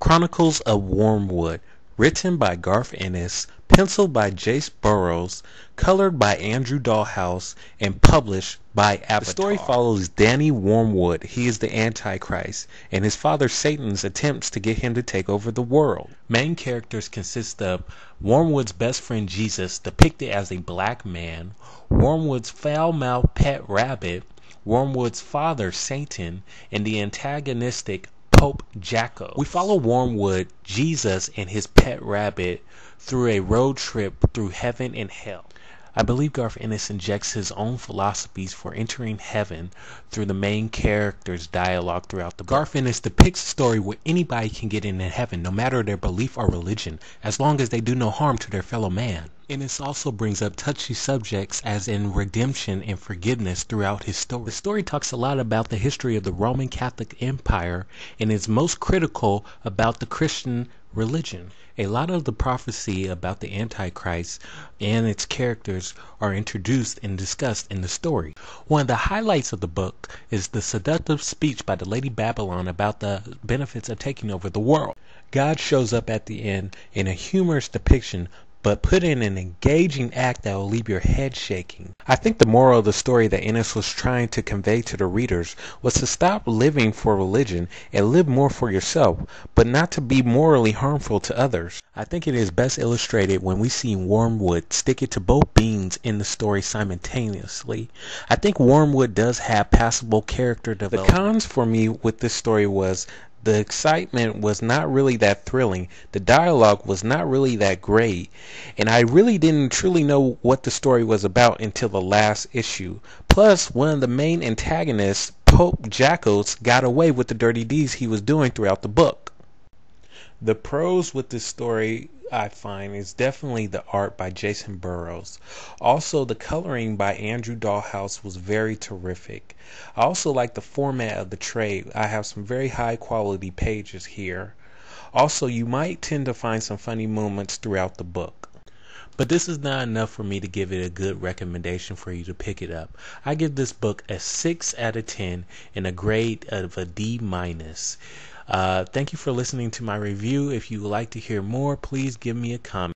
Chronicles of Wormwood, written by Garth Ennis, penciled by Jace Burrows, colored by Andrew Dahlhaus, and published by Avatar. The story follows Danny Wormwood. He is the Antichrist, and his father Satan's attempts to get him to take over the world. Main characters consist of Wormwood's best friend Jesus, depicted as a black man, Wormwood's foul-mouthed pet rabbit, Wormwood's father Satan, and the antagonistic Pope Jacko. We follow Wormwood, Jesus, and his pet rabbit through a road trip through heaven and hell. I believe Garth Ennis injects his own philosophies for entering heaven through the main character's dialogue throughout the book. Garth Ennis depicts a story where anybody can get into heaven, no matter their belief or religion, as long as they do no harm to their fellow man. Ennis also brings up touchy subjects as in redemption and forgiveness throughout his story. The story talks a lot about the history of the Roman Catholic Empire and is most critical about the Christian religion. A lot of the prophecy about the Antichrist and its characters are introduced and discussed in the story. One of the highlights of the book is the seductive speech by the Lady Babylon about the benefits of taking over the world. God shows up at the end in a humorous depiction, but put in an engaging act that will leave your head shaking. I think the moral of the story that Ennis was trying to convey to the readers was to stop living for religion and live more for yourself, but not to be morally harmful to others. I think it is best illustrated when we see Wormwood stick it to both beings in the story simultaneously. I think Wormwood does have passable character development. The cons for me with this story was the excitement was not really that thrilling, the dialogue was not really that great, and I really didn't truly know what the story was about until the last issue. Plus, one of the main antagonists, Pope Jacko, got away with the dirty deeds he was doing throughout the book. The pros with this story, I find, is definitely the art by Jason Burrows. Also, the coloring by Andrew Dahlhaus was very terrific. I also like the format of the trade. I have some very high quality pages here. Also, you might tend to find some funny moments throughout the book. But this is not enough for me to give it a good recommendation for you to pick it up. I give this book a 6 out of 10 and a grade of a D-. Thank you for listening to my review. If you would like to hear more, please give me a comment.